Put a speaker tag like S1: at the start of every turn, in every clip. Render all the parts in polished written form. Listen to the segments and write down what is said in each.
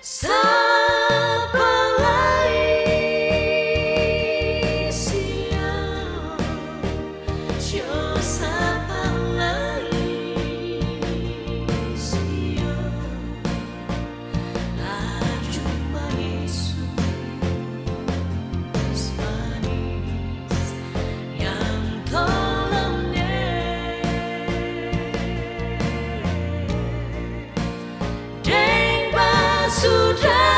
S1: Sapa lai siang, jo sapa lai siang, laju Yesus manis yang tolongnya, deng basuda.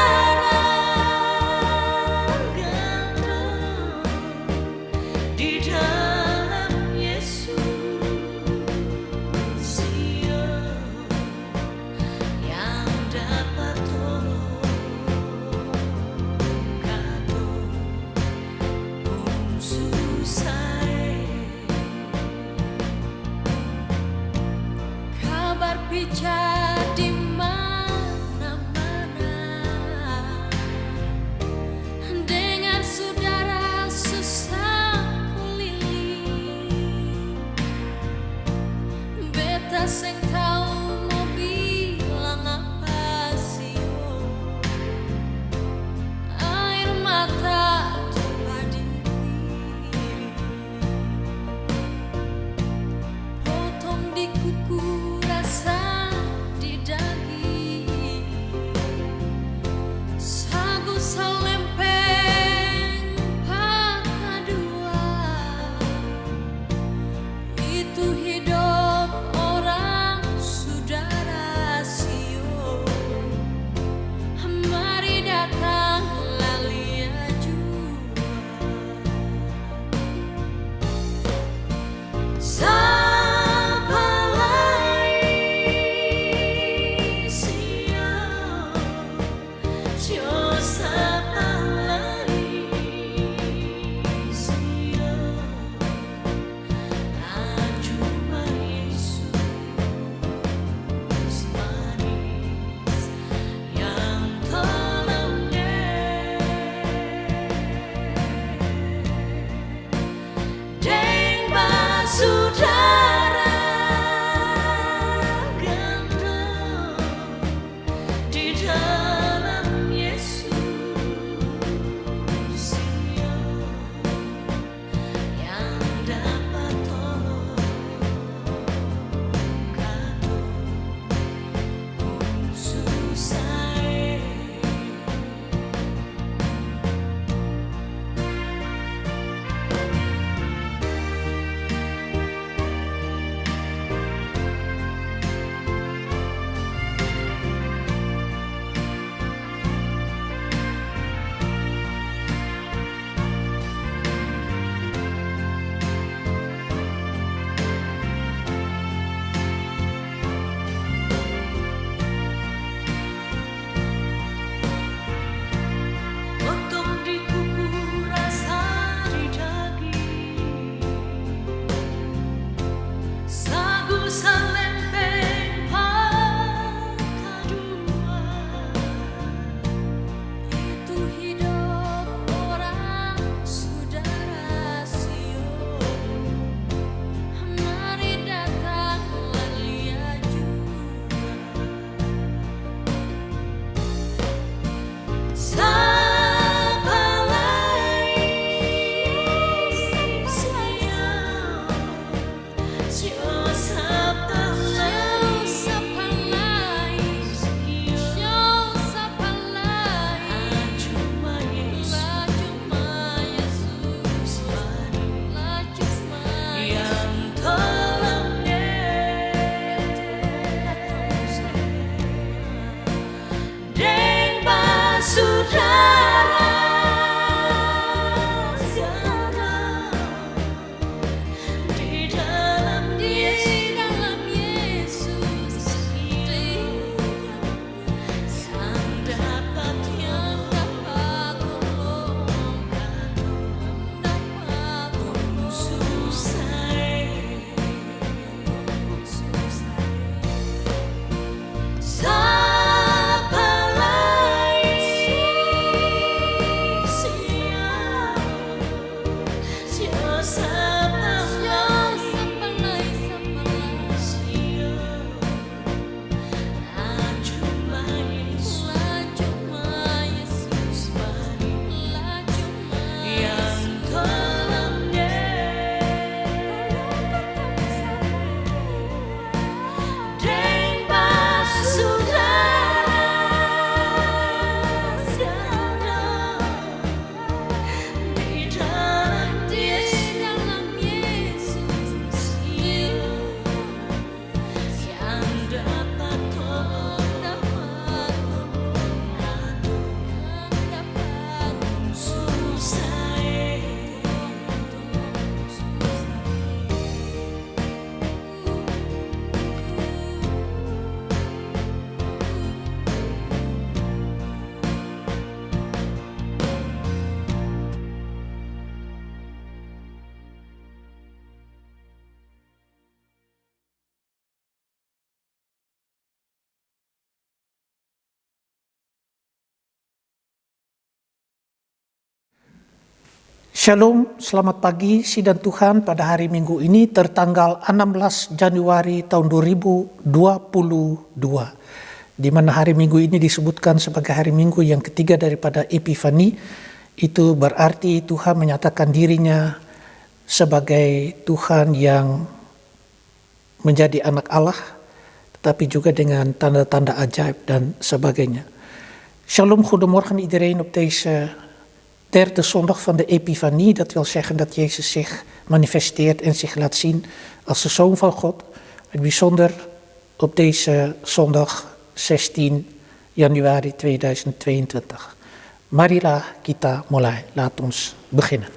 S2: Shalom, selamat pagi sidang Tuhan pada hari Minggu ini tertanggal 16 Januari tahun 2022. Di mana hari Minggu ini disebutkan sebagai hari Minggu yang ketiga daripada Epifani. Itu berarti Tuhan menyatakan dirinya sebagai Tuhan yang menjadi anak Allah, tetapi juga dengan tanda-tanda ajaib dan sebagainya. Shalom, goedemorgen iedereen op deze derde zondag van de Epifanie. Dat wil zeggen dat Jezus zich manifesteert en zich laat zien als de Zoon van God. Het bijzonder op deze zondag 16 januari 2022. Marilah kita mulai. Laat ons beginnen.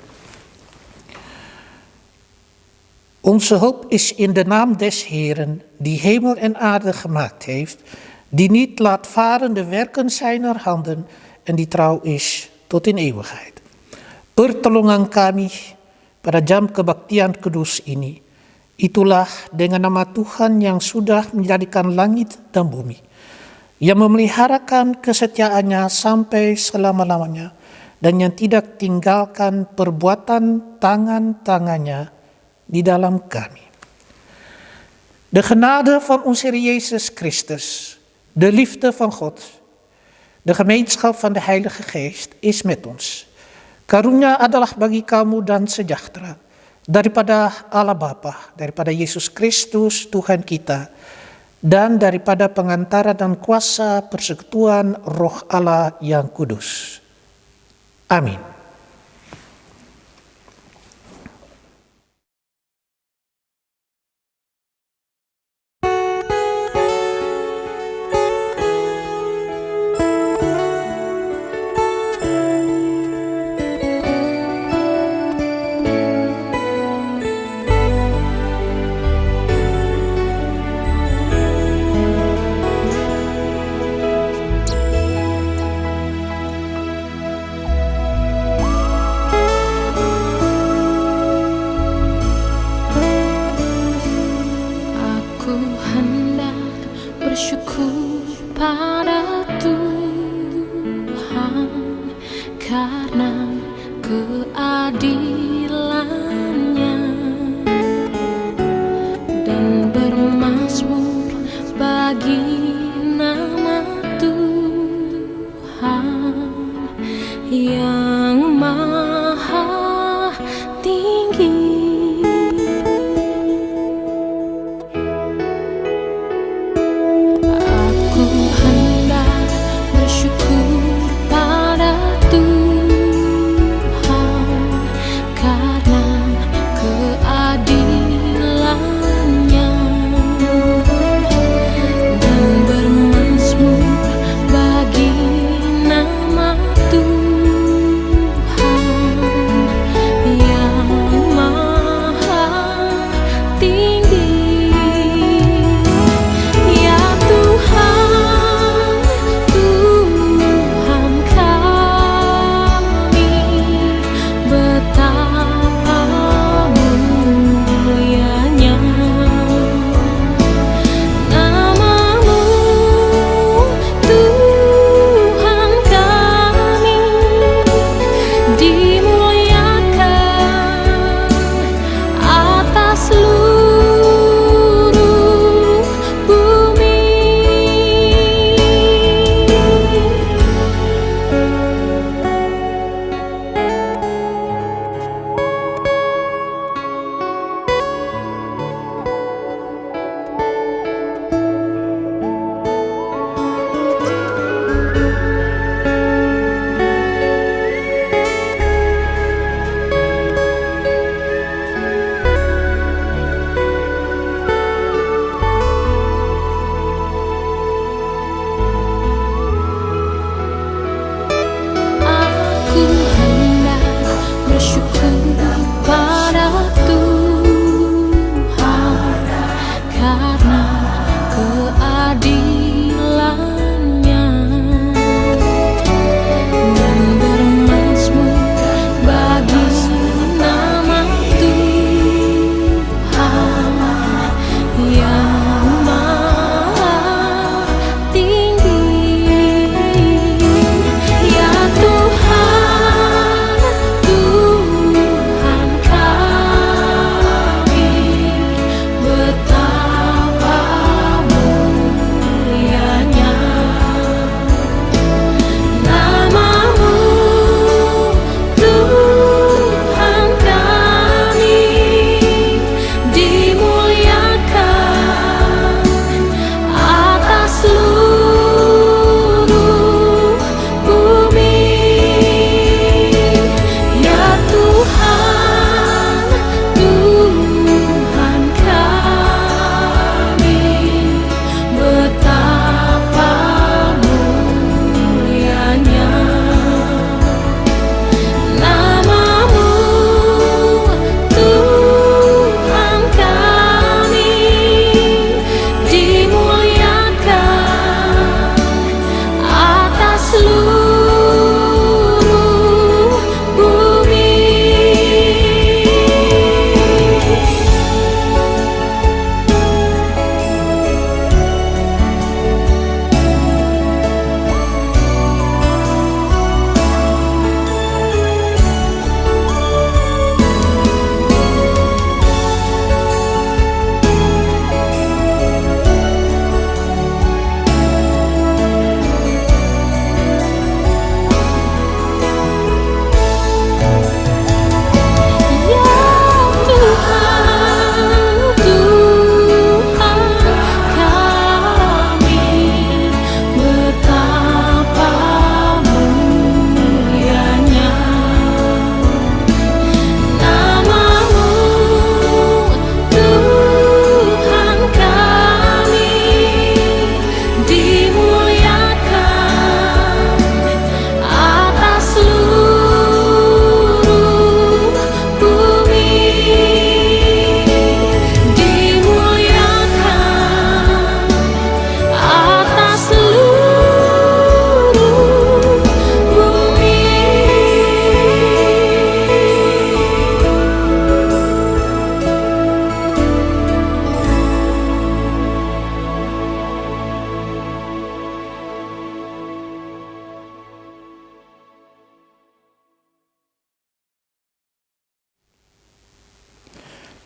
S2: Onze hulp is in de naam des Heeren, die hemel en aarde gemaakt heeft, die niet laat varen de werken zijner handen en die trouw is tot in eeuwigheid. Pertolongan kami pada jam kebaktian kudus ini, itulah dengan nama Tuhan yang sudah menjadikan langit dan bumi, yang memeliharakan kesetiaannya sampai selama-lamanya, dan yang tidak tinggalkan perbuatan tangan-tangannya di dalam kami. De genade van onze Heer Jezus Christus, de liefde van God, de gemeenschap van de Heilige Geest is met ons. Karunia adalah bagi kamu dan sejahtera daripada Allah Bapa, daripada Yesus Kristus Tuhan kita, dan daripada pengantara dan kuasa persekutuan Roh Allah yang kudus. Amin.
S1: Karena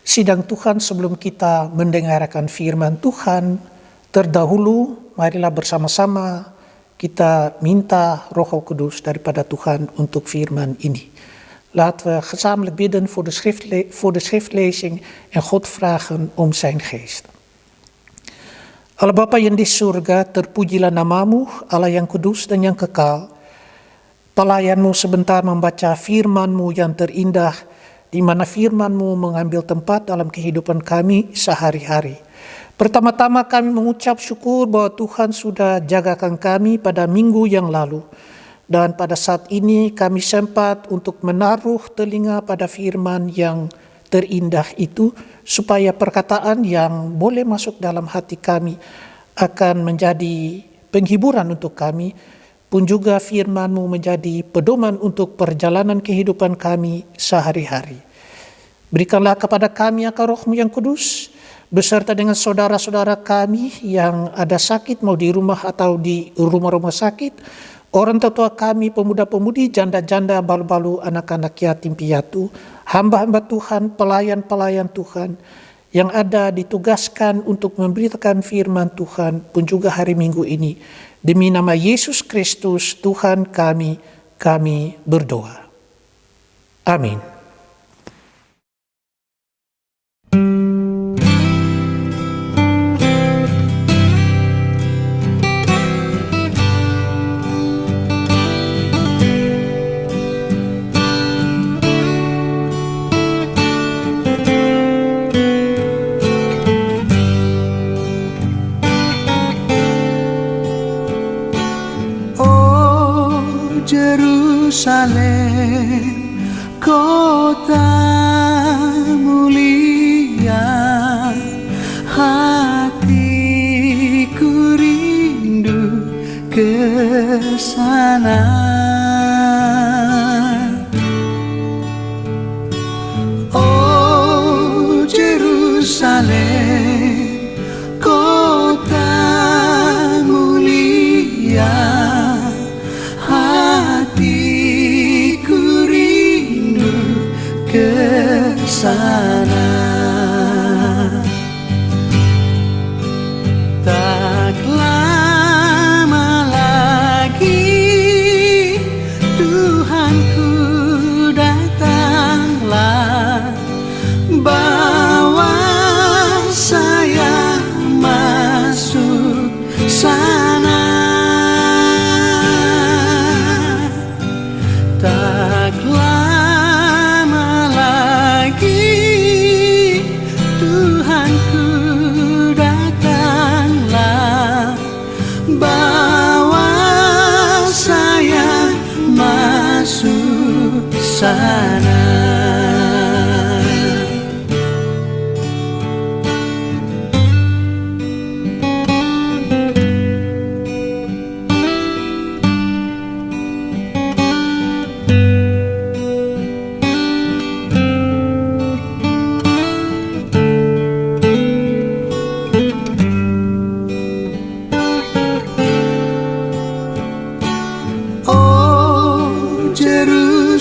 S2: sidang Tuhan sebelum kita mendengarkan firman Tuhan, terdahulu marilah bersama-sama kita minta Roh Kudus daripada Tuhan untuk firman ini. Laten we gezamenlijk bidden voor de schriftlezing en God vragen om zijn geest. Allah Bapa yang di surga, terpujilah namamu, Allah yang kudus dan yang kekal. Pelayanmu sebentar membaca firman-Mu yang terindah, di mana firman-Mu mengambil tempat dalam kehidupan kami sehari-hari. Pertama-tama kami mengucap syukur bahwa Tuhan sudah jagakan kami pada minggu yang lalu. Dan pada saat ini kami sempat untuk menaruh telinga pada firman yang terindah itu, supaya perkataan yang boleh masuk dalam hati kami akan menjadi penghiburan untuk kami, pun juga firman-Mu menjadi pedoman untuk perjalanan kehidupan kami sehari-hari. Berikanlah kepada kami akan Roh-Mu yang kudus, beserta dengan saudara-saudara kami yang ada sakit, mau di rumah atau di rumah-rumah sakit, orang tua kami, pemuda-pemudi, janda-janda, balu-balu, anak-anak yatim piatu, hamba-hamba Tuhan, pelayan-pelayan Tuhan yang ada ditugaskan untuk memberitakan firman Tuhan pun juga hari Minggu ini. Demi nama Yesus Kristus Tuhan kami berdoa. Amin.
S3: Yerusalem, kota mulia, hatiku rindu ke sana. Oh Jerusalem, kota mulia, hatiku rindu ke sana. Tak lama lagi Tuhanku datanglah, bawa saya masuk sana. Tak lama lagi Tuhanku datanglah, bawa saya masuk sana.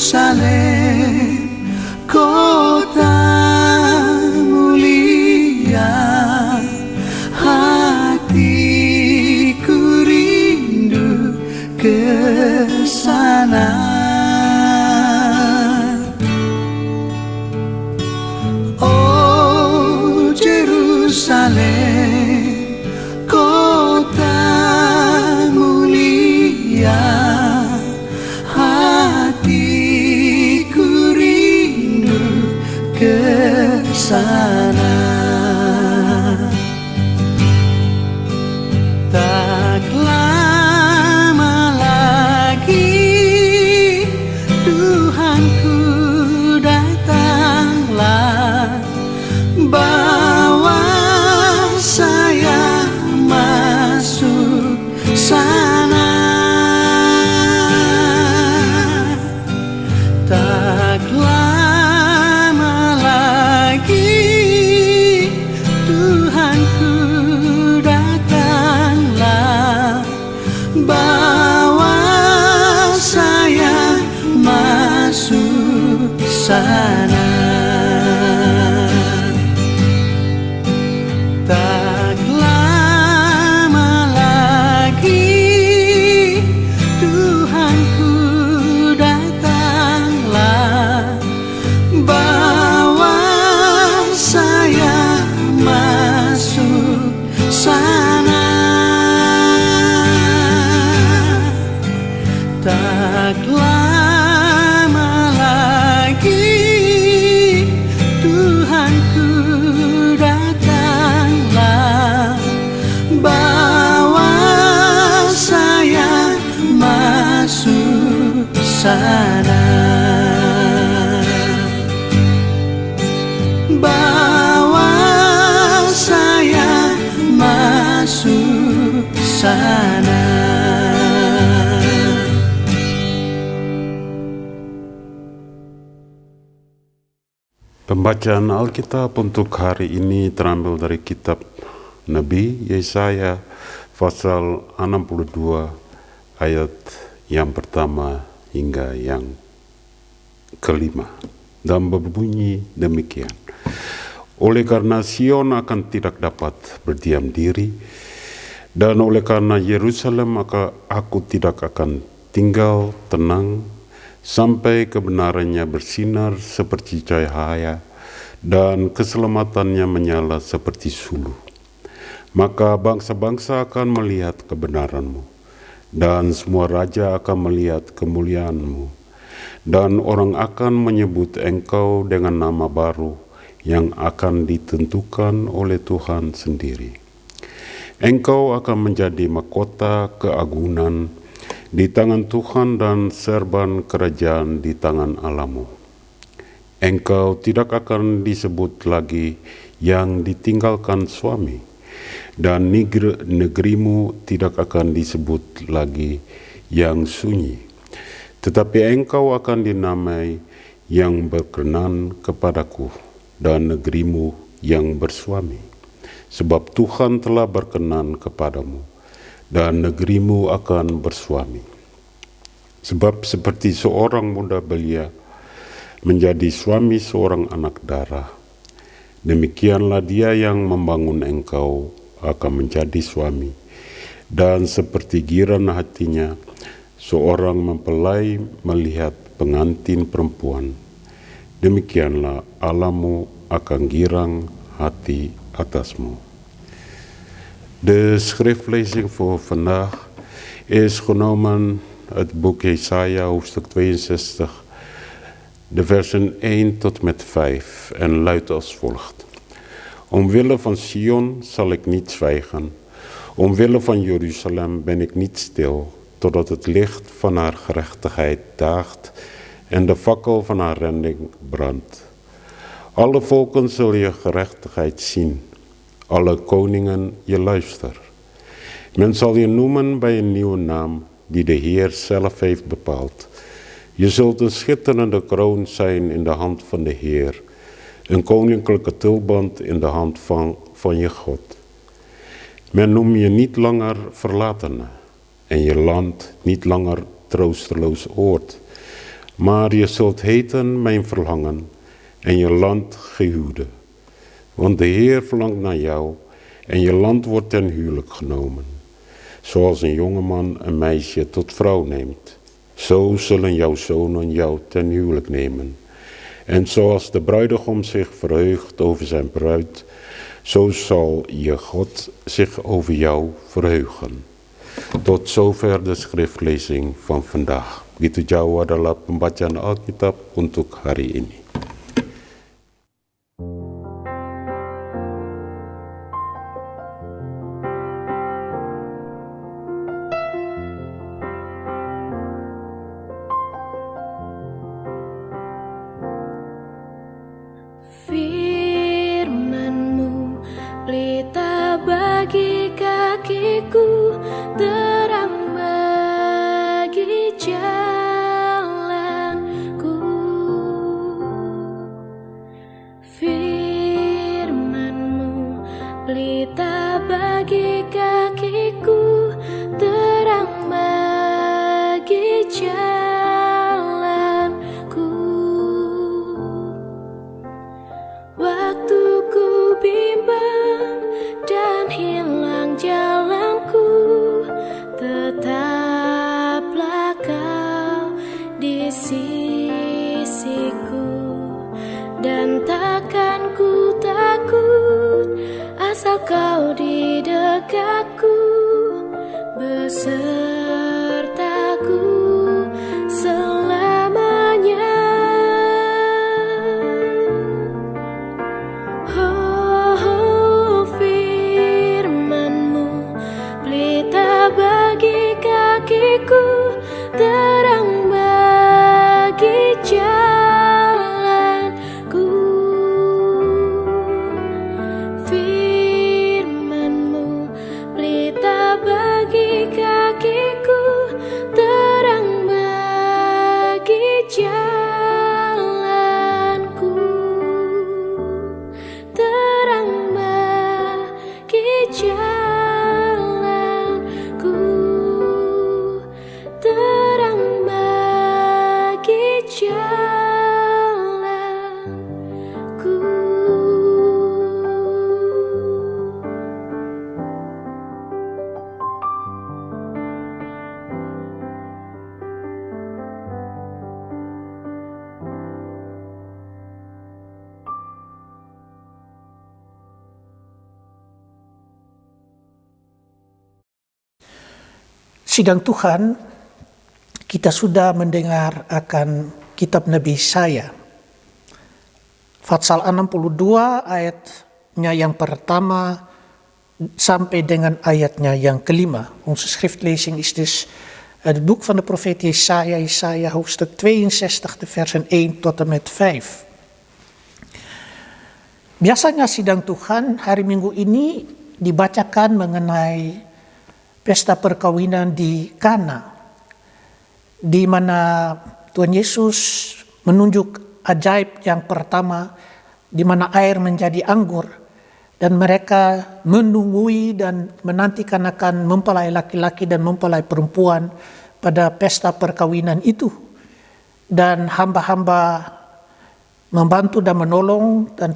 S3: Yerusalem, kota mulia, hatiku rindu ke sana. Oh Jerusalem, kota mulia, hatiku rindu ke sana. Tak lama lagi sana.
S4: Pembacaan Alkitab untuk hari ini terambil dari kitab Nabi Yesaya pasal 62 ayat yang pertama hingga yang kelima, dan berbunyi demikian. Oleh karena Sion akan tidak dapat berdiam diri, dan oleh karena Yerusalem maka aku tidak akan tinggal tenang sampai kebenarannya bersinar seperti cahaya dan keselamatannya menyala seperti suluh. Maka bangsa-bangsa akan melihat kebenaranmu, dan semua raja akan melihat kemuliaanmu, dan orang akan menyebut engkau dengan nama baru yang akan ditentukan oleh Tuhan sendiri. Engkau akan menjadi mahkota keagungan di tangan Tuhan dan serban kerajaan di tangan Allahmu. Engkau tidak akan disebut lagi yang ditinggalkan suami, dan negerimu tidak akan disebut lagi yang sunyi. Tetapi engkau akan dinamai yang berkenan kepadaku, dan negerimu yang bersuami. Sebab Tuhan telah berkenan kepadamu, dan negerimu akan bersuami. Sebab seperti seorang muda belia menjadi suami seorang anak darah, demikianlah dia yang membangun engkau akan menjadi suami. Dan seperti giran hatinya seorang mempelai melihat pengantin perempuan, demikianlah Allahmu akan girang hati atasmu. De schriftlezing voor vandaag is genomen uit het boek Jesaja, hoofdstuk 62, de versen 1 tot met 5 en luidt als volgt. Omwille van Sion zal ik niet zwijgen, omwille van Jeruzalem ben ik niet stil, totdat het licht van haar gerechtigheid daagt en de fakkel van haar rending brandt. Alle volken zullen je gerechtigheid zien, alle koningen je luister. Men zal je noemen bij een nieuwe naam die de Heer zelf heeft bepaald. Je zult een schitterende kroon zijn in de hand van de Heer, een koninklijke tulband in de hand van je God. Men noemt je niet langer verlatene en je land niet langer troosteloos oord, maar je zult heten mijn verlangen en je land gehuwde. Want de Heer verlangt naar jou en je land wordt ten huwelijk genomen. Zoals een jongeman een meisje tot vrouw neemt, zo zullen jouw zonen jou ten huwelijk nemen. En zoals de bruidegom zich verheugt over zijn bruid, zo zal je God zich over jou verheugen. Tot zover de schriftlezing van vandaag. Gitu jauh adalah pembacaan Alkitab untuk hari ini.
S1: Firman-Mu pelita bagi kakiku, terang bagi jalanku. Firman-Mu pelita bagi kakiku, terang bagi jalanku. Waktu ku bimbang dan hilang jalanku, tetaplah Kau di sisiku, dan takkan ku takut asal Kau di dekatku, besertaku selamanya. Firman-Mu pelita bagi kakiku, terang bagi jalanku. Firman-Mu pelita bagi
S2: sidang Tuhan, kita sudah mendengar akan kitab Nabi Yesaya. Pasal 62 ayatnya yang pertama sampai dengan ayatnya yang kelima. Onze schriftlezing is dus het boek van de profeet Jesaja, Jesaja hoofdstuk 62, de versen 1 tot en met 5. Biasanya sidang Tuhan hari Minggu ini dibacakan mengenai pesta perkawinan di Kana, di mana Tuhan Yesus menunjuk ajaib yang pertama, di mana air menjadi anggur, dan mereka menunggui dan menantikan akan mempelai laki-laki dan mempelai perempuan pada pesta perkawinan itu. Dan hamba-hamba membantu dan menolong, dan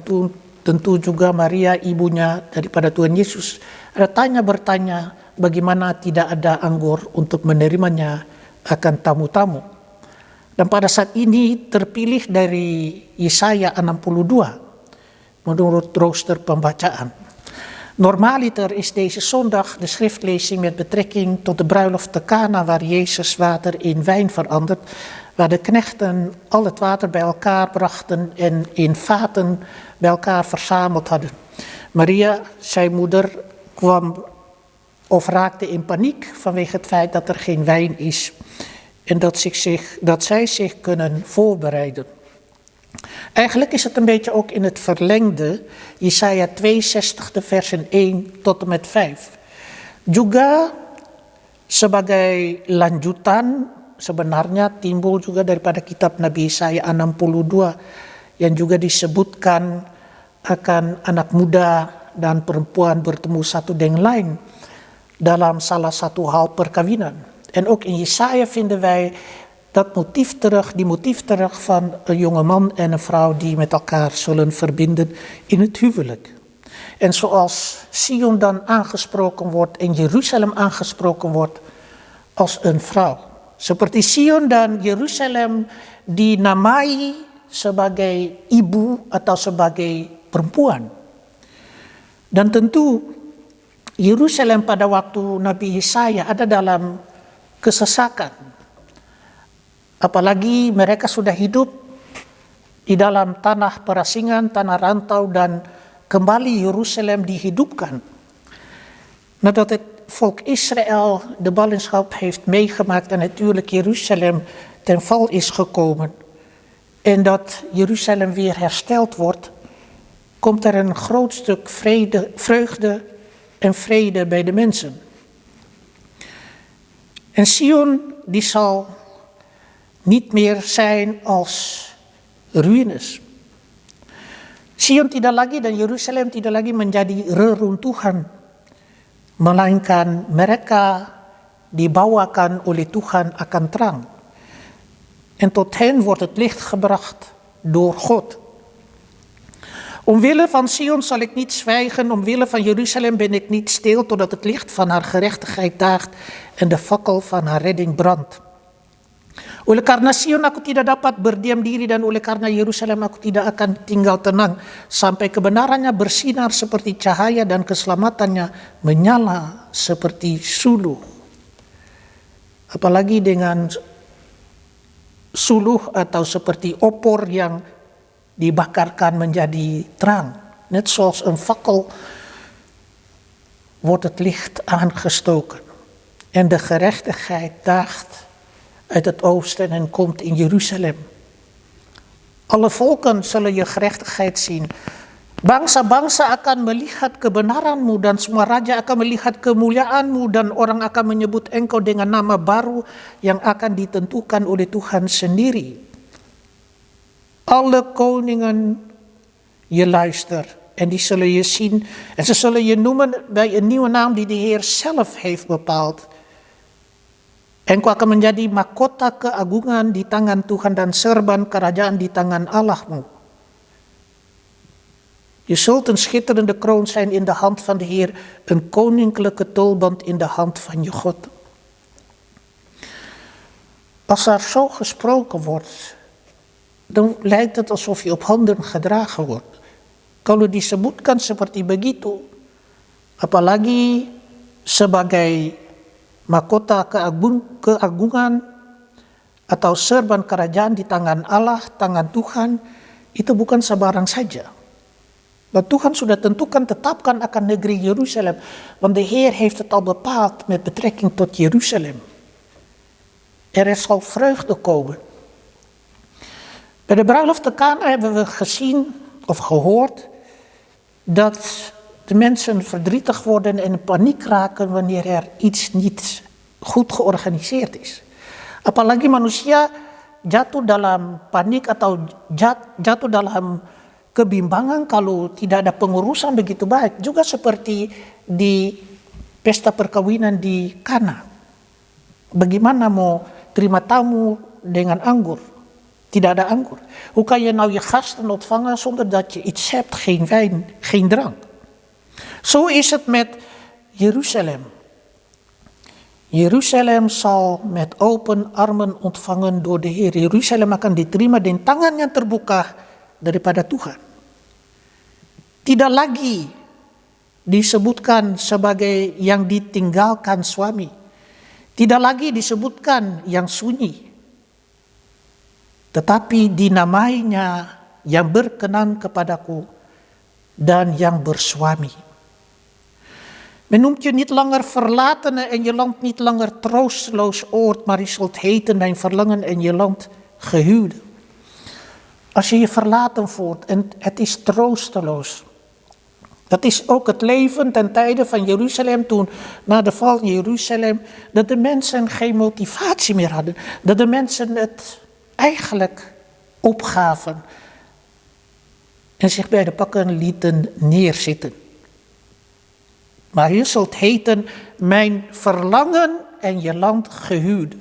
S2: tentu juga Maria ibunya daripada Tuhan Yesus. Ada bertanya bagaimana tidak ada anggur untuk menerimanya akan tamu-tamu. Dan pada saat ini terpilih dari Yesaya 62 menurut rooster pembacaan. Normaliter is deze zondag de schriftlezing met betrekking tot de bruiloft te Kana, waar Jezus water in wijn verandert, waar de knechten al het water bij elkaar brachten en in vaten bij elkaar verzameld hadden. Maria, zijn moeder, kwam of raakte in paniek vanwege het feit dat er geen wijn is en dat zij zich kunnen voorbereiden. Eigenlijk is het een beetje ook in het verlengde, Jesaja 62 de versen 1 tot en met 5. Juga sebagai lanjutan sebenarnya timbul juga daripada kitab Nabi Yesaya 62 yang juga disebutkan akan anak muda dan perempuan bertemu satu dengan lain dalam salah satu hal perkawinan. En ook in Jesaja vinden wij die motief terug van een jonge man en een vrouw die met elkaar zullen verbinden in het huwelijk. En zoals Sion dan aangesproken wordt en Jeruzalem aangesproken wordt als een vrouw. Seperti Sion dan Yerusalem dinamai sebagai ibu atau sebagai perempuan. Dan tentu Yerusalem pada waktu Nabi Yesaya ada dalam kesesakan. Apalagi mereka sudah hidup di dalam tanah perasingan, tanah rantau, dan kembali Yerusalem dihidupkan. Nadat het volk Israël de ballingschap heeft meegemaakt en natuurlijk Jeruzalem ten val is gekomen en dat Jeruzalem weer hersteld wordt, komt er een groot stuk vreugde en vrede bij de mensen. En Sion die zal niet meer zijn als ruïnes. Sion tidak lagi dan Yerusalem tidak lagi menjadi reruntuhan, melainkan mereka dibawakan oleh Tuhan akan terang. En tot hen wordt het licht gebracht door God. Omwille van Sion zal ik niet zwijgen, omwille van Jeruzalem ben ik niet stil, totdat het licht van haar gerechtigheid daagt en de fakkel van haar redding brandt. Oleh karena Sion aku tidak dapat berdiam diri dan oleh karena Yerusalem aku tidak akan tinggal tenang sampai kebenarannya bersinar seperti cahaya dan keselamatannya menyala seperti suluh. Apalagi dengan suluh atau seperti opor yang dibakarkan menjadi terang. Net zoals een fakkel wordt het licht aangestoken en de gerechtigheid daagt uit het oosten en komt in Jeruzalem. Alle volken zullen je gerechtigheid zien. Bangsa-bangsa akan melihat kebenaranmu dan semua raja akan melihat kemuliaanmu dan orang akan menyebut engkau dengan nama baru yang akan ditentukan oleh Tuhan sendiri. Alle koningen je luister en die zullen je zien en ze zullen je noemen bij een nieuwe naam die de Heer zelf heeft bepaald. Engkau akan menjadi mahkota keagungan di tangan Tuhan dan serban kerajaan di tangan Allahmu. Je zult een schitterende kroon zijn in de hand van de Heer, een koninklijke tulband in de hand van je God. Als er zo gesproken wordt, dan lijkt het alsof je op handen gedragen wordt. Kalau disebutkan seperti begitu, apalagi sebagai mahkota keagungan atau serban kerajaan di tangan Allah, tangan Tuhan, itu bukan sebarang saja. Want Tuhan sudah tentukan, tetapkan akan negeri Jeruzalem. Want de Heer heeft het al bepaald met betrekking tot Jeruzalem. Zal vreugde komen. Bij de bruiloft te Kana hebben we gezien of gehoord dat de mensen verdrietig worden en in paniek raken wanneer er iets niet goed georganiseerd is. Apalagi manusia jatuh dalam panik atau jatuh dalam kebimbangan kalau tidak ada pengurusan begitu baik. Juga seperti di pesta perkawinan di Kana. Bagaimana mau terima tamu dengan anggur? Tidak ada anggur. Hoe kan je nou je gasten ontvangen zonder dat je iets hebt, geen wijn, geen drank? Zo is het met Jeruzalem. Jeruzalem zal met open armen ontvangen door de Heer. Jeruzalem akan diterima dengan tangan yang terbuka daripada Tuhan. Tidak lagi disebutkan sebagai yang ditinggalkan suami. Tidak lagi disebutkan yang sunyi. Tetapi dinamainya yang berkenan kepadaku dan yang bersuami. Men noemt je niet langer verlatene en je land niet langer troosteloos oord, maar je zult heten mijn verlangen en je land gehuwde. Als je je verlaten voelt en het is troosteloos. Dat is ook het leven ten tijde van Jeruzalem toen, na de val van Jeruzalem, dat de mensen geen motivatie meer hadden. Dat de mensen het eigenlijk opgaven en zich bij de pakken lieten neerzitten. Maar je zult heten mijn verlangen en je land gehuwde.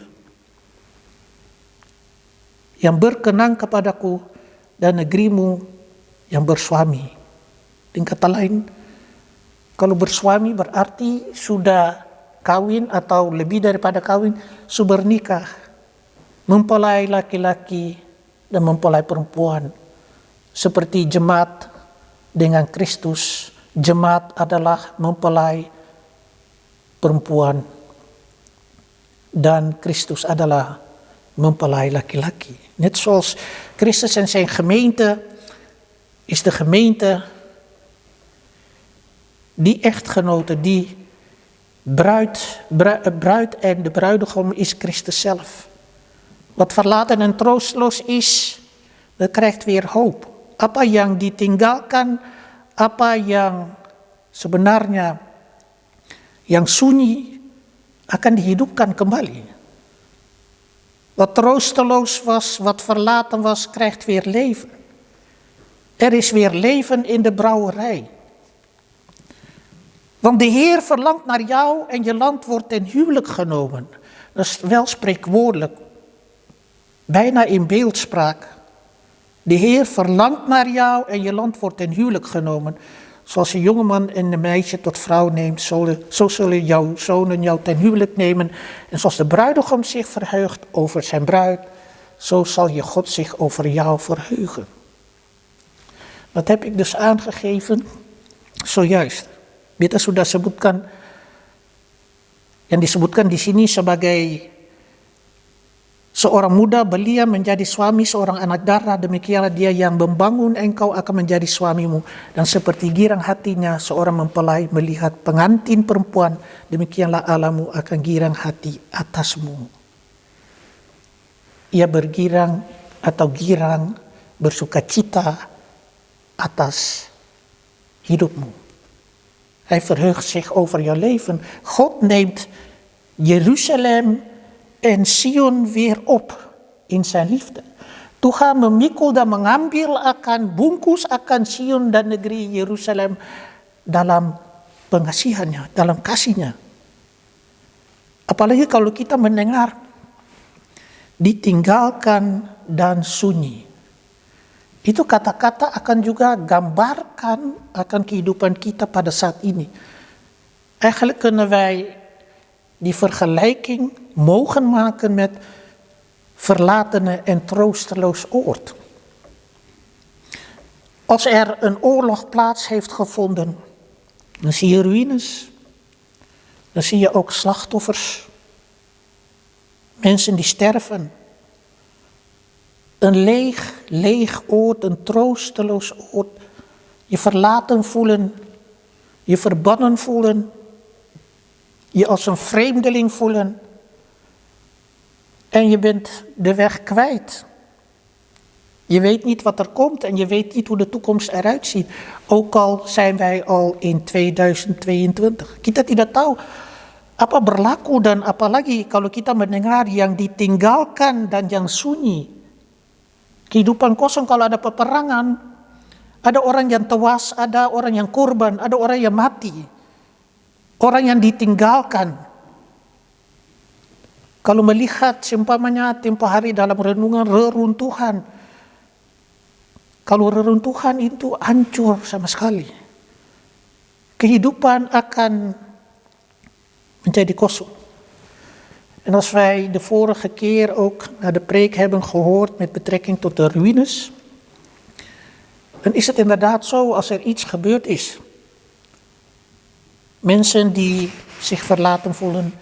S2: Yang berkenan kepadaku dan negerimu yang bersuami. Dengan kata lain, kalau bersuami berarti sudah kawin atau lebih daripada kawin, sudah bernikah. Mempelai laki-laki dan mempelai perempuan. Seperti jemaat dengan Kristus. Jemaat adalah mempelai perempuan dan Christus adalah mempelai laki-laki. Net zoals Christus en zijn gemeente is de gemeente die echtgenote, die bruid en de bruidegom is Christus zelf. Wat verlaten en troosteloos is, dat krijgt weer hoop. Apa yang ditinggalkan, apa yang sebenarnya yang sunyi akan dihidupkan kembali. Wat troosteloos was, wat verlaten was, krijgt weer leven. Er is weer leven in de brouwerij. Want de Heer verlangt naar jou en je land wordt ten huwelijk genomen. Dat is wel spreekwoordelijk, bijna in beeldspraak. De Heer verlangt naar jou en je land wordt ten huwelijk genomen. Zoals een jongeman en een meisje tot vrouw neemt, zo zullen jouw zonen jou ten huwelijk nemen. En zoals de bruidegom zich verheugt over zijn bruid, zo zal je God zich over jou verheugen. Dat heb ik dus aangegeven zojuist. Beta sudah sebutkan, yang disebutkan di sini sebagai seorang muda belia menjadi suami seorang anak darah, demikianlah dia yang membangun engkau akan menjadi suamimu. Dan seperti girang hatinya seorang mempelai melihat pengantin perempuan, demikianlah Allahmu akan girang hati atasmu. Ia bergirang atau girang bersukacita atas hidupmu. Hij verheugt zich over jouw leven. God neemt Jeruzalem en Sion weer op in zijn liefde. Tuhan memikul dan mengambil akan bungkus akan Sion dan negeri Yerusalem dalam pengasihannya, dalam kasihnya. Apalagi kalau kita mendengar ditinggalkan dan sunyi. Itu kata-kata akan juga gambarkan akan kehidupan kita pada saat ini. Eigenlijk kunnen wij die vergelijking mogen maken met verlatene en troosteloos oord. Als er een oorlog plaats heeft gevonden, dan zie je ruïnes, dan zie je ook slachtoffers, Mensen die sterven. Een leeg oord, een troosteloos oord. Je verlaten voelen, je verbannen voelen, je als een vreemdeling voelen. En je bent de weg kwijt. Je weet niet wat er komt en je weet niet hoe de toekomst eruit ziet. Ook al zijn wij al in 2022. Kita tidak tahu apa berlaku dan apalagi kalau kita mendengar yang ditinggalkan dan yang sunyi. Kehidupan kosong kalau ada peperangan, ada orang yang tewas, ada orang yang korban, ada orang yang mati. Orang yang ditinggalkan. Kalau melihat seumpamanya tempo hari dalam renungan reruntuhan. Kalau reruntuhan itu hancur sama sekali. Kehidupan akan menjadi kosong. En als wij de vorige keer ook naar de preek hebben gehoord met betrekking tot de ruïnes, dan is het inderdaad zo als er iets gebeurd is. Mensen die zich verlaten voelen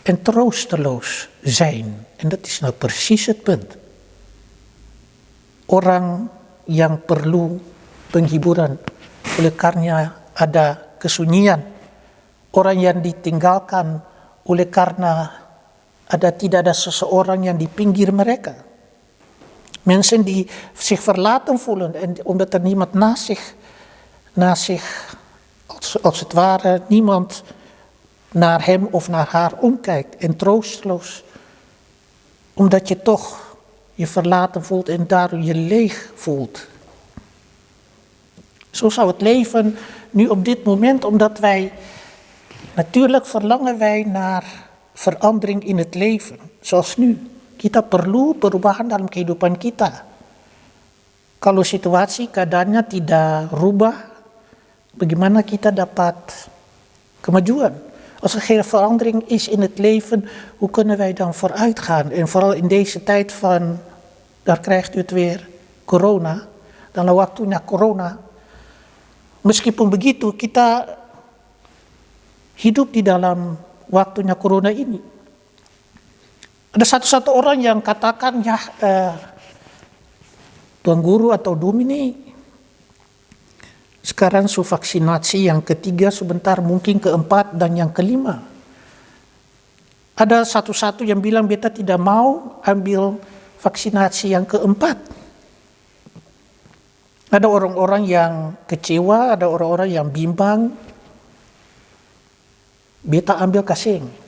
S2: en troosteloos zijn. En dat is nou precies het punt. Orang yang perlu penghiburan oleh karena ada kesunyian. Orang yang ditinggalkan oleh karena tidak ada seseorang yang di pinggir mereka. Mensen die zich verlaten voelen en omdat er niemand naast zich als het ware niemand naar hem of naar haar omkijkt en troosteloos. Omdat je toch je verlaten voelt en daardoor je leeg voelt. Zo zou het leven nu op dit moment, omdat wij natuurlijk verlangen wij naar verandering in het leven, zoals nu. Kita perlu perubahan dalam kehidupan kita. Kalau situasi keadaannya tidak rubah, bagaimana kita dapat kemajuan? Als er geen verandering is in het leven, hoe kunnen wij dan vooruit gaan? En vooral in deze tijd van, daar krijgt u het weer, corona. Dalam waktunya corona. Meskipun begitu, kita hidup di dalam waktunya corona ini. Ada satu orang yang katakan, ya Tuan Guru atau Domini, sekarang su vaksinasi yang ketiga, sebentar mungkin keempat dan yang kelima. Ada satu yang bilang beta tidak mau ambil vaksinasi yang keempat. Ada orang-orang yang kecewa, ada orang-orang yang bimbang. Beta ambil kasing.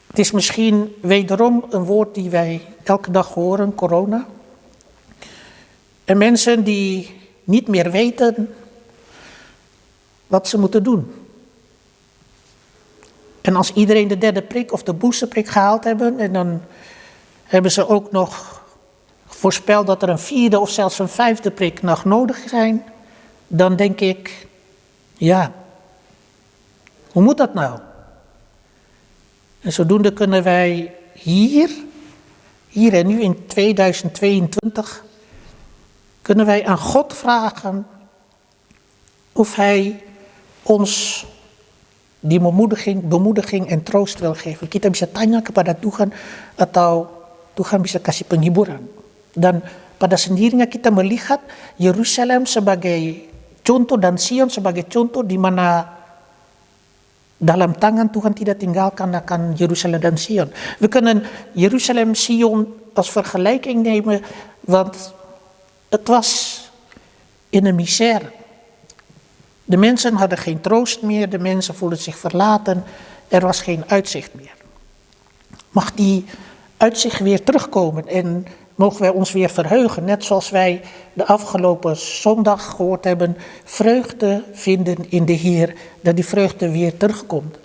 S2: Het is misschien wederom een woord die wij elke dag horen, corona. En mensen die niet meer weten wat ze moeten doen. En als iedereen de derde prik of de boosterprik gehaald hebben, en dan hebben ze ook nog voorspeld dat er een vierde of zelfs een vijfde prik nog nodig zijn, dan denk ik, ja, hoe moet dat nou? En zodoende kunnen wij hier en nu in 2022, kunnen wij aan God vragen of Hij ons die bemoediging en troost wil geven. Kita bisa tanya kepada Tuhan atau Tuhan bisa kasih penghiburan. Dan pada sendirinya kita melihat Yerusalem sebagai contoh dan Sion sebagai contoh di mana dalam tangan Tuhan tidak tinggalkan akan Jeruzalem dan Sion. We kunnen Jeruzalem, Sion als vergelijking nemen, want het was in een misère. De mensen hadden geen troost meer, de mensen voelden zich verlaten, er was geen uitzicht meer. Mag die uitzicht weer terugkomen en mogen wij ons weer verheugen, net zoals wij de afgelopen zondag gehoord hebben, vreugde vinden in de Heer, dat die vreugde weer terugkomt.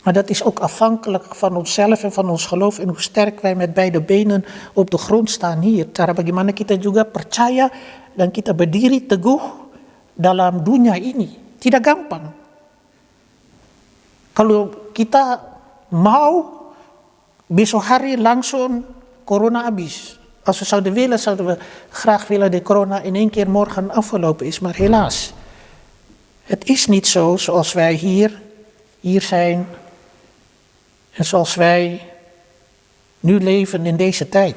S2: Maar dat is ook afhankelijk van onszelf en van ons geloof en hoe sterk wij met beide benen op de grond staan hier. Cara bagaimana kita juga percaya dan kita berdiri teguh dalam dunia ini. Tidak gampang. Kalau kita mau besok hari langsung corona habis. Als we zouden willen, zouden we graag willen dat corona in één keer morgen afgelopen is. Maar helaas, het is niet zo zoals wij hier zijn. En zoals wij nu leven in deze tijd.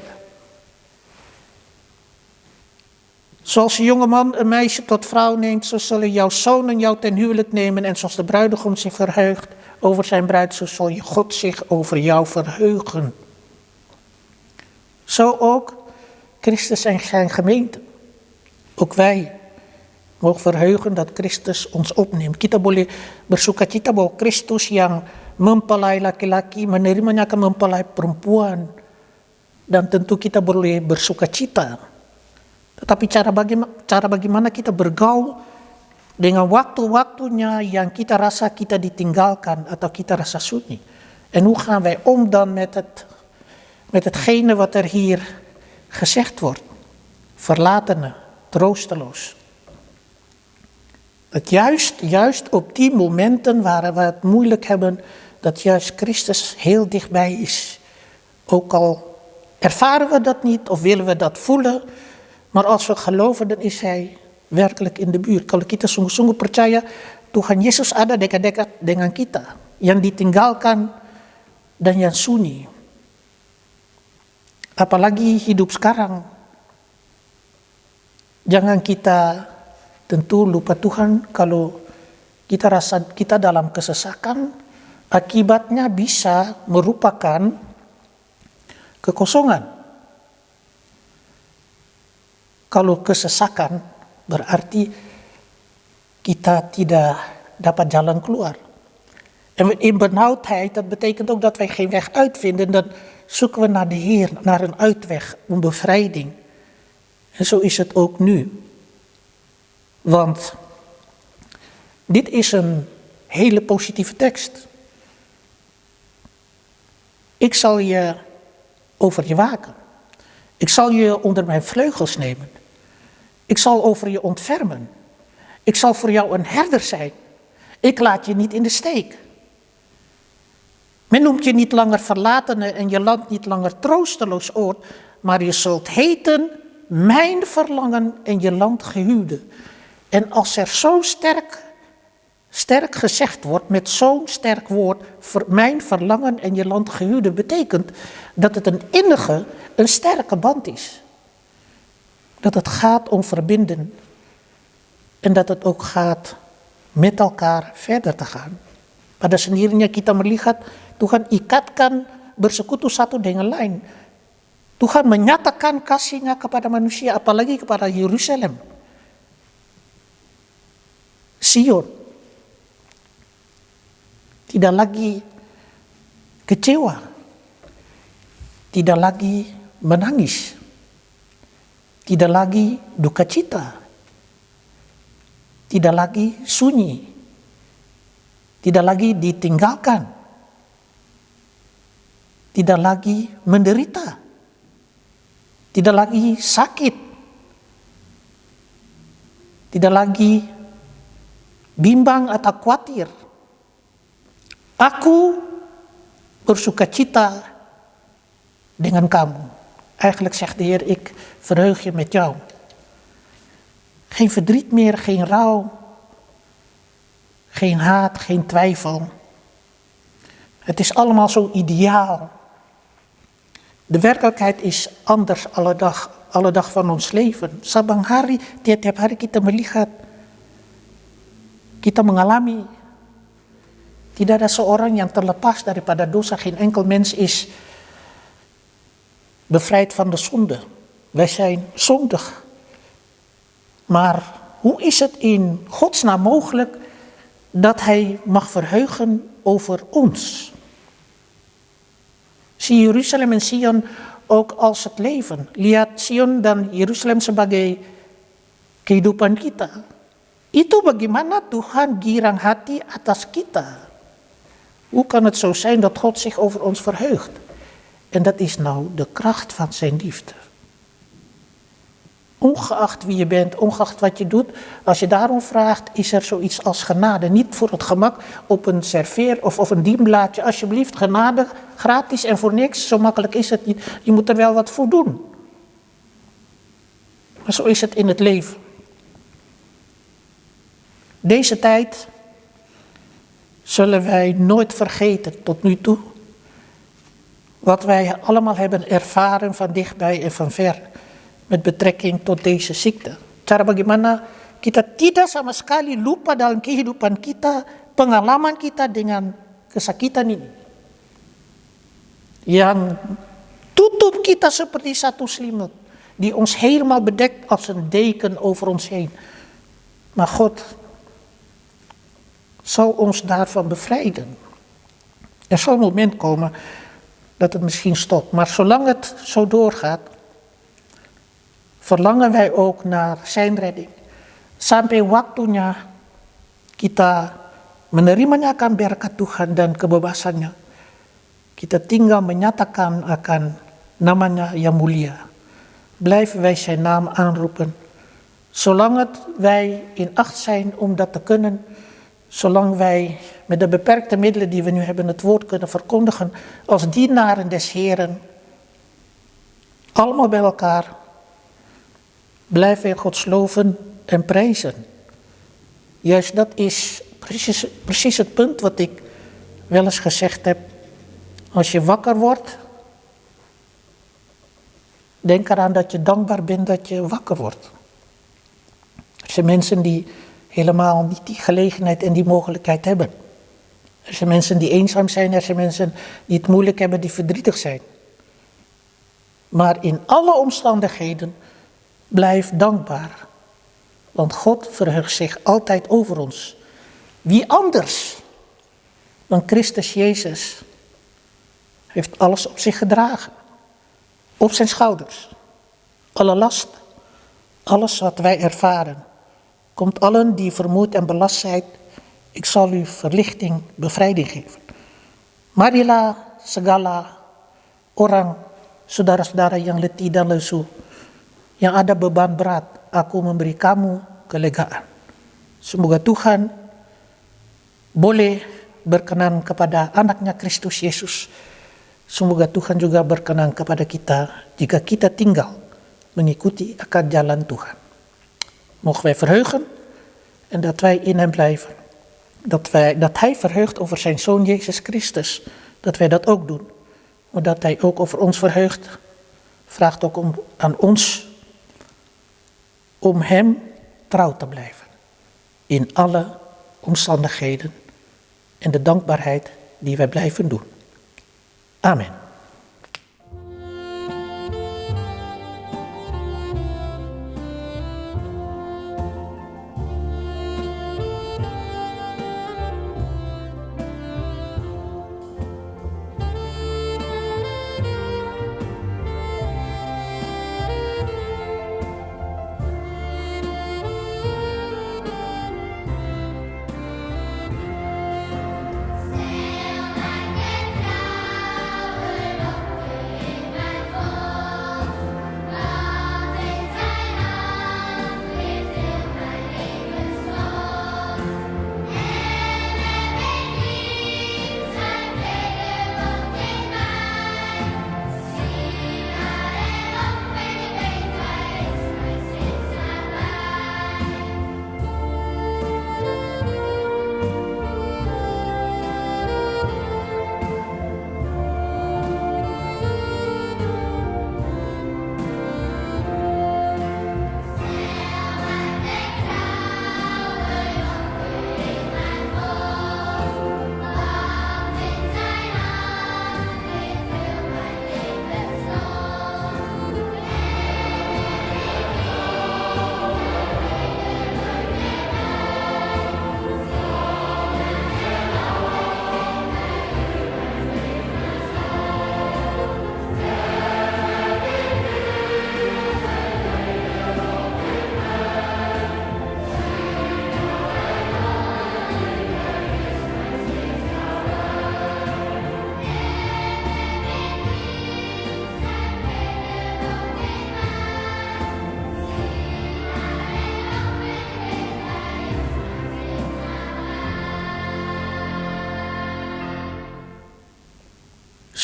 S2: Zoals een jongeman een meisje tot vrouw neemt, zo zullen jouw zonen jou ten huwelijk nemen. En zoals de bruidegom zich verheugt over zijn bruid, zo zal je God zich over jou verheugen. Zo ook Christus en zijn gemeente. Ook wij mogen verheugen dat Christus ons opneemt. Kita boleh bersukacita bahwa Kristus yang mempelai laki-laki menerimanya akan mempelai perempuan. Dan tentu kita boleh bersukacita. Tetapi cara bagaimana kita bergaul dengan waktu-waktunya yang kita rasa kita ditinggalkan atau kita rasa sunyi. En hoe gaan wij om dan met hetgene wat er hier gezegd wordt. Verlatene, troosteloos. Dat juist op die momenten waar we het moeilijk hebben, dat juist Christus heel dichtbij is. Ook al ervaren we dat niet of willen we dat voelen, maar als we geloven, dan is Hij werkelijk in de buurt. Kalau kita sungguh-sungguh percaya Tuhan Yesus ada dekat-dekat dengan kita, yang ditinggalkan dan yang sunyi. Apalagi hidup sekarang. Jangan kita tentu lupa Tuhan kalau kita rasa kita dalam kesesakan, akibatnya bisa merupakan kekosongan. Kalau kesesakan berarti kita tidak dapat jalan keluar. En in benauwdheid, dat betekent ook dat wij geen weg uitvinden. Dan zoeken we naar de Heer, naar een uitweg, een bevrijding. En zo is het ook nu. Want dit is een hele positieve tekst. Ik zal je over je waken. Ik zal je onder mijn vleugels nemen. Ik zal over je ontfermen. Ik zal voor jou een herder zijn. Ik laat je niet in de steek. Men noemt je niet langer verlatene en je land niet langer troosteloos oord, maar je zult heten mijn verlangen en je land gehuwde. En als er zo sterk gezegd wordt, met zo'n sterk woord, mijn verlangen en je land gehuwde, betekent dat het een innige, een sterke band is. Dat het gaat om verbinden. En dat het ook gaat met elkaar verder te gaan. Pada sendirinya kita melihat Tuhan ikatkan bersekutu satu dengan lain. Tuhan menyatakan kasih-Nya kepada manusia, apalagi kepada Yerusalem. Sion. Tidak lagi kecewa. Tidak lagi menangis. Tidak lagi duka cita. Tidak lagi sunyi. Tidak lagi ditinggalkan. Tidak lagi menderita. Tidak lagi sakit. Tidak lagi bimbang atau khawatir. Aku bersukacita dengan kamu. Eigenlijk zegt de Heer, ik verheug je met jou. Geen verdriet meer, geen rouw. Geen haat, geen twijfel. Het is allemaal zo ideaal. De werkelijkheid is anders alle dag van ons leven. Sabang hari, tiap-tiap hari kita melihat, kita mengalami. Tidak ada seorang yang terlepas daripada dosa. Geen enkel mens is bevrijd van de zonde. Wij zijn zondig. Maar hoe is het in Gods naam mogelijk dat Hij mag verheugen over ons? Zie Jeruzalem en Sion ook als het leven. Lihat Sion dan Yerusalem sebagai kehidupan kita. Itu bagaimana Tuhan girang hati atas kita. Hoe kan het zo zijn dat God zich over ons verheugt? En dat is nou de kracht van zijn liefde. Ongeacht wie je bent, ongeacht wat je doet, als je daarom vraagt, is er zoiets als genade. Niet voor het gemak op een serveer of een dienblaadje. Alsjeblieft, genade, gratis en voor niks. Zo makkelijk is het niet. Je moet er wel wat voor doen. Maar zo is het in het leven. Deze tijd zullen wij nooit vergeten tot nu toe. Wat wij allemaal hebben ervaren van dichtbij en van ver met betrekking tot deze ziekte. Cara bagaimana kita tidak sama sekali lupa dalam kehidupan kita, pengalaman kita dengan kesakitan ini. Yang tutup kita seperti satu selimut, die ons helemaal bedekt als een deken over ons heen. Maar God zal ons daarvan bevrijden. Er zal een moment komen dat het misschien stopt. Maar zolang het zo doorgaat, verlangen wij ook naar zijn redding. Sampai waktunya kita menerimanya akan berkat Tuhan dan kebebasannya. Kita tinggal menyatakan akan namanya yang mulia. Blijven wij zijn naam aanroepen. Zolang wij in acht zijn om dat te kunnen, zolang wij met de beperkte middelen die we nu hebben het woord kunnen verkondigen, als dienaren des Heren, allemaal bij elkaar, blijven wij God loven en prijzen. Juist dat is precies het punt wat ik wel eens gezegd heb. Als je wakker wordt, denk eraan dat je dankbaar bent dat je wakker wordt. Er zijn mensen die helemaal niet die gelegenheid en die mogelijkheid hebben. Er zijn mensen die eenzaam zijn, er zijn mensen die het moeilijk hebben, die verdrietig zijn. Maar in alle omstandigheden blijf dankbaar. Want God verheugt zich altijd over ons. Wie anders dan Christus Jezus heeft alles op zich gedragen. Op zijn schouders. Alle last, alles wat wij ervaren. Komt allen die vermoeid en belast zijn, ik zal u verlichting, bevrijding geven. Marilah segala orang, saudara-saudara yang letih dan lesu, yang ada beban berat, aku memberi kamu kelegaan. Semoga Tuhan boleh berkenan kepada anaknya Kristus Yesus. Semoga Tuhan juga berkenan kepada kita jika kita tinggal mengikuti akan jalan Tuhan. Mogen wij verheugen en dat wij in hem blijven. Dat hij verheugt over zijn Zoon Jezus Christus. Dat wij dat ook doen. Maar dat hij ook over ons verheugt. Vraagt ook aan ons om hem trouw te blijven. In alle omstandigheden. En de dankbaarheid die wij blijven doen. Amen.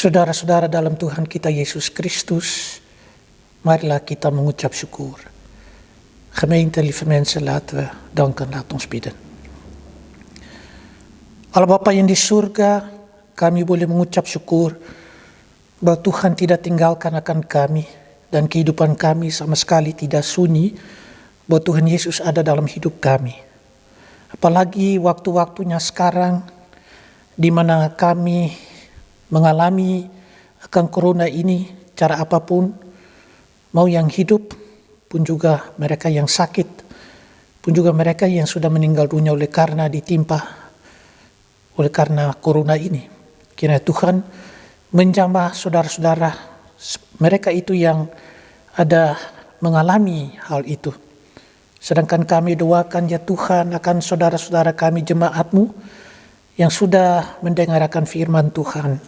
S2: Saudara-saudara dalam Tuhan kita Yesus Kristus, marilah kita mengucap syukur. Gemeente, lieve mensen, laten we danken, laat ons bidden. Allah Bapa yang di surga, kami boleh mengucap syukur bahwa Tuhan tidak tinggalkan akan kami dan kehidupan kami sama sekali tidak sunyi, bahwa Tuhan Yesus ada dalam hidup kami. Apalagi waktu-waktunya sekarang di mana kami mengalami akan corona ini cara apapun, mau yang hidup pun juga mereka yang sakit, pun juga mereka yang sudah meninggal dunia oleh karena corona ini. Kiranya Tuhan menjamah saudara-saudara mereka itu yang ada mengalami hal itu. Sedangkan kami doakan ya Tuhan akan saudara-saudara kami jemaat-Mu yang sudah mendengarkan firman Tuhan.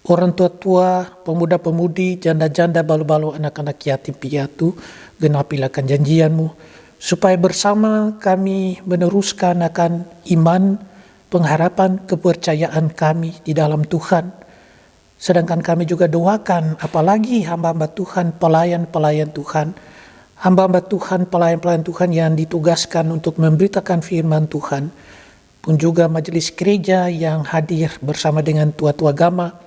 S2: Orang tua-tua, pemuda-pemudi, janda-janda, balu-balu, anak-anak yatim piatu, genapilah janjian-Mu, supaya bersama kami meneruskan akan iman, pengharapan, kepercayaan kami di dalam Tuhan. Sedangkan kami juga doakan, apalagi hamba-hamba Tuhan, pelayan-pelayan Tuhan, hamba-hamba Tuhan, pelayan-pelayan Tuhan yang ditugaskan untuk memberitakan firman Tuhan, pun juga majelis gereja yang hadir bersama dengan tua-tua agama,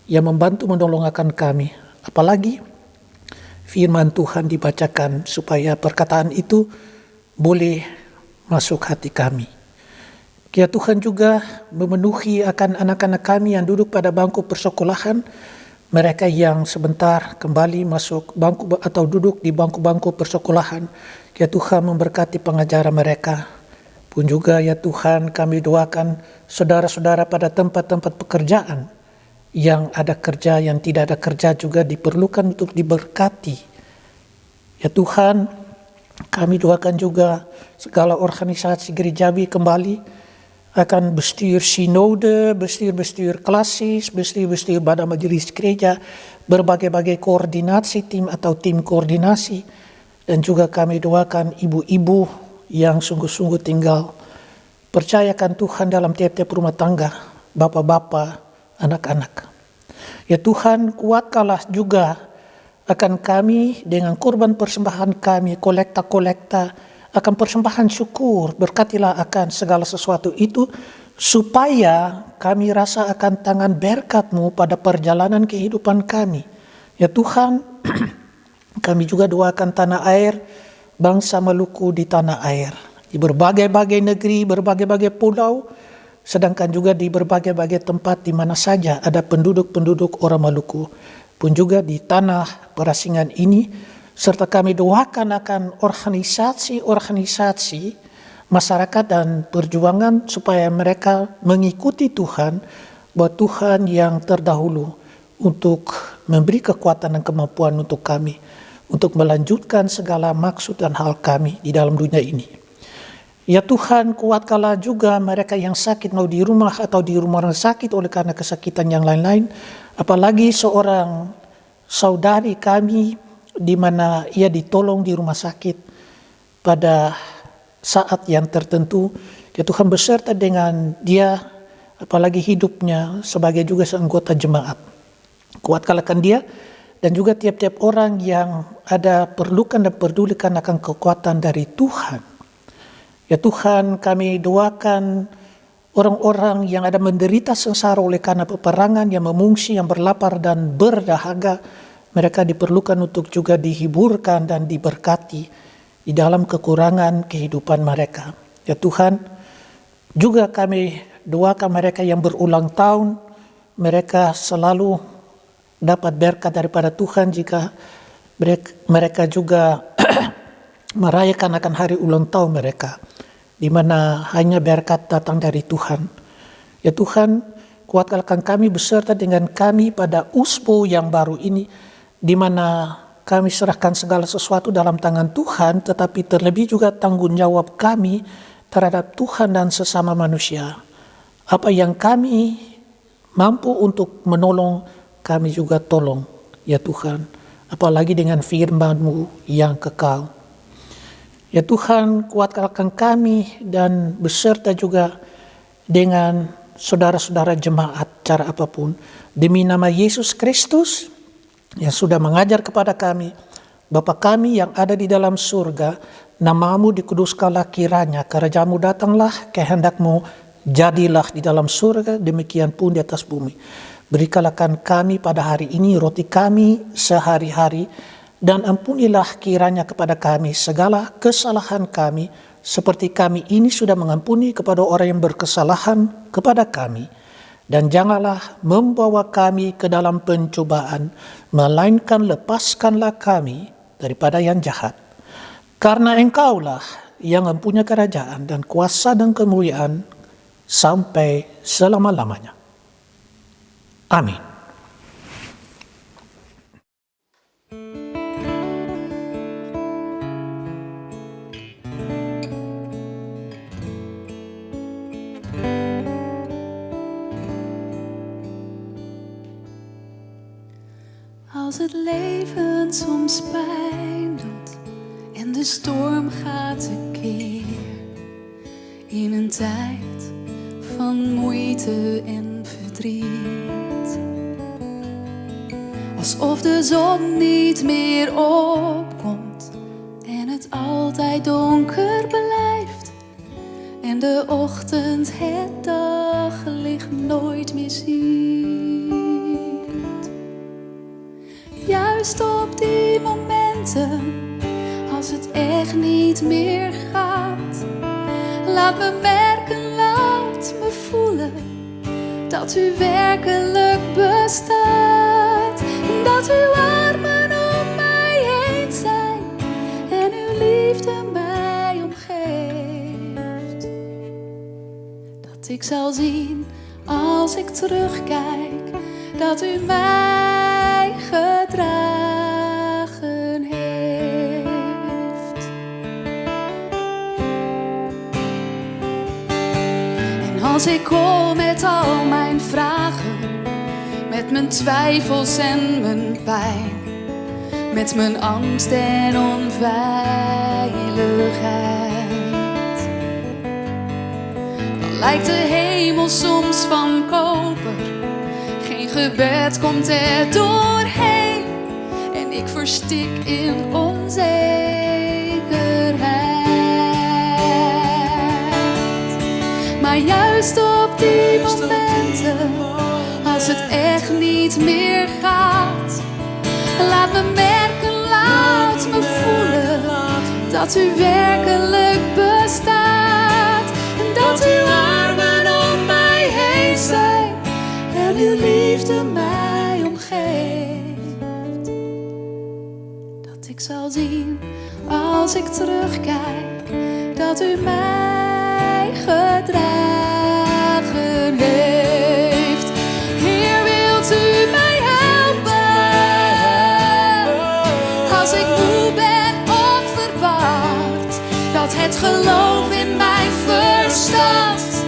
S2: yang membantu menolong akan kami. Apalagi firman Tuhan dibacakan supaya perkataan itu boleh masuk hati kami. Kiranya Tuhan juga memenuhi akan anak-anak kami yang duduk pada bangku persekolahan, mereka yang sebentar kembali masuk bangku atau duduk di bangku-bangku persekolahan. Kiranya Tuhan memberkati pengajaran mereka. Pun juga ya Tuhan kami doakan saudara-saudara pada tempat-tempat pekerjaan, yang ada kerja, yang tidak ada kerja juga diperlukan untuk diberkati. Ya Tuhan, kami doakan juga segala organisasi gerejawi kembali akan bestuur sinode, bestuur klasis, bestuur pada majelis gereja, berbagai-bagai koordinasi tim atau tim koordinasi. Dan juga kami doakan ibu-ibu yang sungguh-sungguh tinggal percayakan Tuhan dalam tiap-tiap rumah tangga, bapak-bapak, anak-anak. Ya Tuhan, kuatkanlah juga akan kami dengan korban persembahan kami, kolekta-kolekta, akan persembahan syukur, berkatilah akan segala sesuatu itu, supaya kami rasa akan tangan berkat-Mu pada perjalanan kehidupan kami. Ya Tuhan, kami juga doakan tanah air, bangsa Maluku di tanah air, di berbagai-bagai negeri, berbagai-bagai pulau, sedangkan juga di berbagai-bagai tempat di mana saja ada penduduk-penduduk orang Maluku, pun juga di tanah perasingan ini, serta kami doakan akan organisasi-organisasi masyarakat dan perjuangan supaya mereka mengikuti Tuhan, bahwa Tuhan yang terdahulu untuk memberi kekuatan dan kemampuan untuk kami, untuk melanjutkan segala maksud dan hal kami di dalam dunia ini. Ya Tuhan, kuatkanlah juga mereka yang sakit, mau di rumah atau di rumah orang sakit oleh karena kesakitan yang lain-lain. Apalagi seorang saudari kami di mana ia ditolong di rumah sakit pada saat yang tertentu. Ya Tuhan, beserta dengan dia, apalagi hidupnya sebagai juga seanggota jemaat. Kuatkanlah dia dan juga tiap-tiap orang yang ada perlukan dan pedulikan akan kekuatan dari Tuhan. Ya Tuhan, kami doakan orang-orang yang ada menderita sengsara oleh karena peperangan, yang mengungsi, yang berlapar dan berdahaga. Mereka diperlukan untuk juga dihiburkan dan diberkati di dalam kekurangan kehidupan mereka. Ya Tuhan, juga kami doakan mereka yang berulang tahun, mereka selalu dapat berkat daripada Tuhan jika mereka juga merayakan akan hari ulang tahun mereka, di mana hanya berkat datang dari Tuhan. Ya Tuhan, kuatkan kami beserta dengan kami pada uspo yang baru ini, di mana kami serahkan segala sesuatu dalam tangan Tuhan, tetapi terlebih juga tanggung jawab kami terhadap Tuhan dan sesama manusia. Apa yang kami mampu untuk menolong, kami juga tolong, ya Tuhan. Apalagi dengan firman-Mu yang kekal. Ya Tuhan, kuatkan kami dan beserta juga dengan saudara-saudara jemaat cara apapun. Demi nama Yesus Kristus yang sudah mengajar kepada kami, Bapa kami yang ada di dalam surga, nama-Mu dikuduskanlah kiranya, kerajaan-Mu datanglah, kehendak-Mu jadilah di dalam surga, demikian pun di atas bumi. Berikanlah kami pada hari ini roti kami sehari-hari, dan ampunilah kiranya kepada kami segala kesalahan kami, seperti kami ini sudah mengampuni kepada orang yang berkesalahan kepada kami. Dan janganlah membawa kami ke dalam pencobaan, melainkan lepaskanlah kami daripada yang jahat. Karena Engkaulah yang mempunyai kerajaan dan kuasa dan kemuliaan sampai selama-lamanya. Amin.
S1: Als het leven soms pijn doet en de storm gaat tekeer, in een tijd van moeite en verdriet, alsof de zon niet meer opkomt en het altijd donker blijft en de ochtend het daglicht nooit meer ziet. Juist op die momenten, als het echt niet meer gaat, laat me merken, laat me voelen dat u werkelijk bestaat. Dat uw armen om mij heen zijn en uw liefde mij omgeeft. Dat ik zal zien als ik terugkijk dat u mij gedragen heeft. En als ik kom met al mijn vragen, met mijn twijfels en mijn pijn, met mijn angst en onveiligheid, dan lijkt de hemel soms van koper. Geen gebed komt er doorheen en ik verstik in onzekerheid. Maar juist op die momenten, als het echt niet meer gaat, laat me merken, laat me voelen dat u werkelijk bestaat. En dat uw armen om mij heen zijn en uw liefde mij omgeeft. Dat ik zal zien als ik terugkijk dat u mij gedragen heeft. Heer, wilt u mij helpen als ik moe ben of verward, dat het geloof in mijn verstand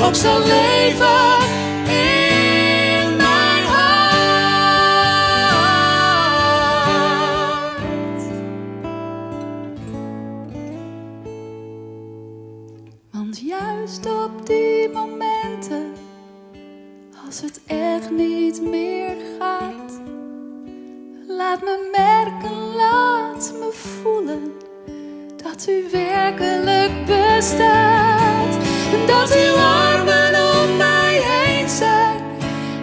S1: ook zal leven in mijn hart. Want juist op die momenten, als het echt niet meer gaat, laat me merken, laat me voelen dat u werkelijk bestaat. En dat uw armen om mij heen zijn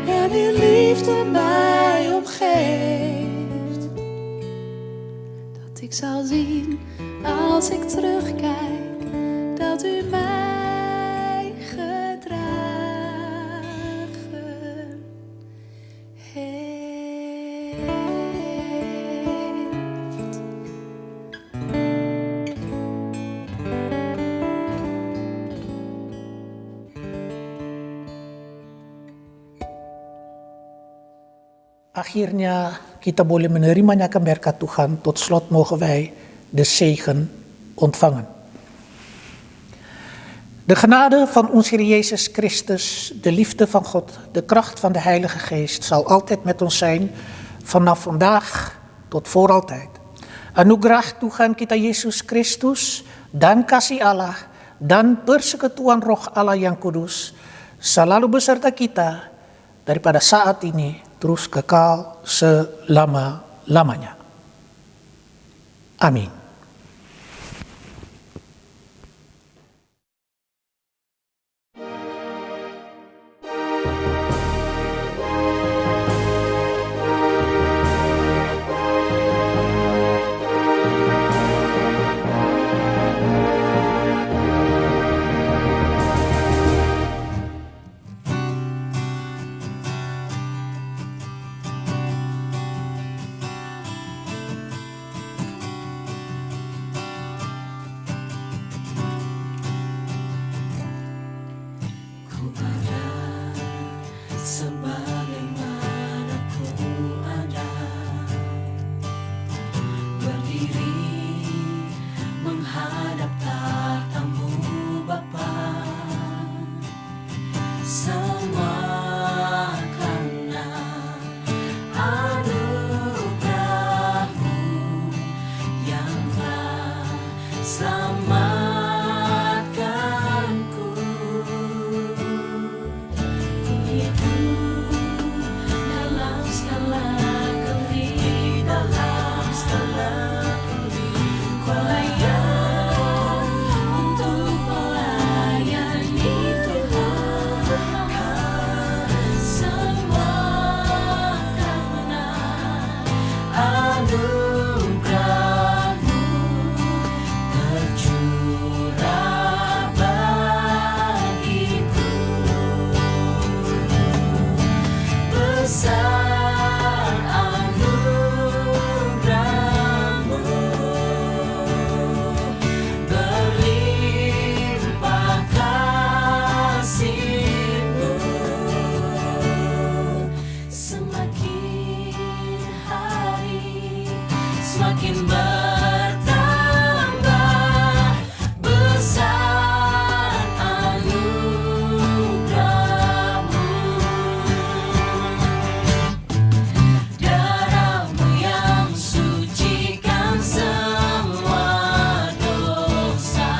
S1: en uw liefde mij omgeeft. Dat ik zal zien als ik terugkijk dat u mij gedragen heeft.
S2: Akhirnya kita boleh menerimanya akan berkat Tuhan. Tot slot mogen wij de zegen ontvangen. De genade van onze Heer Jezus Christus, de liefde van God, de kracht van de Heilige Geest zal altijd met ons zijn, vanaf vandaag tot voor altijd. Anugerah Tuhan kita Yesus Kristus dan kasih Allah dan persekutuan Roh Allah yang kudus selalu beserta kita daripada saat ini terus kekal selama-lamanya. Amin.
S5: anugerah-Mu yang telah selamatkanku. Ku hidup dalam segala ku layak untuk melayani Tuhan. Semua karena anugerah-Mu tercurah bagiku. Besar anugerah-Mu, berlimpah kasih-Mu. Semakin hari semakin bertambah besar anugerah-Mu. Darah-Mu yang sucikan semua dosa,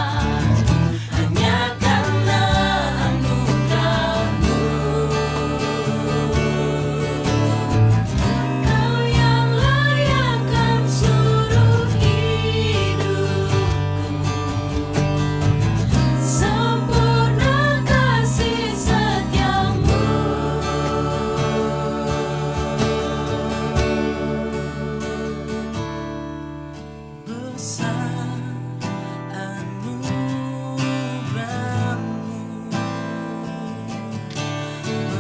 S5: hanya karena anugerah-Mu. Kau yang layakkan seluruh hidupku, sempurna kasih setia-Mu. Besar anugerah-Mu,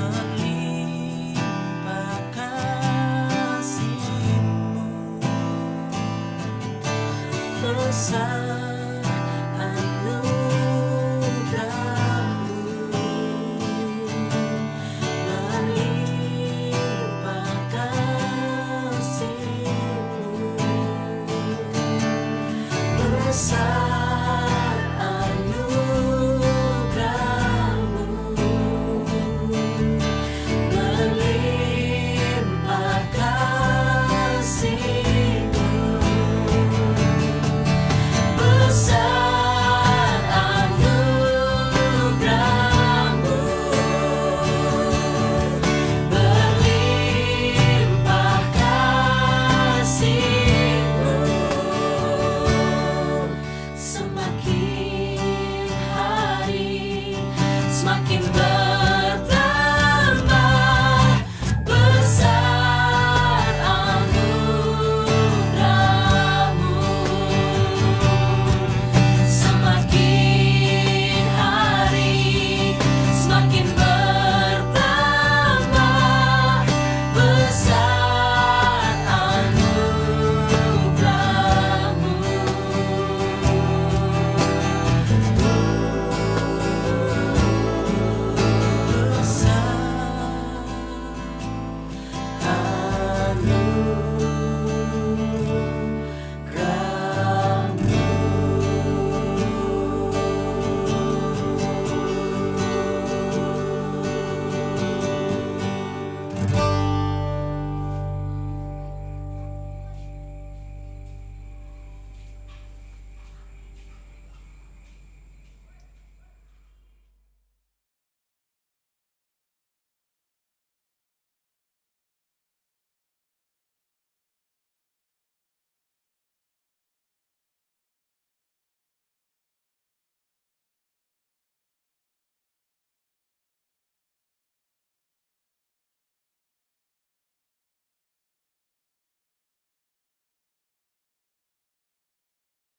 S5: berlimpah kasih-Mu. Besar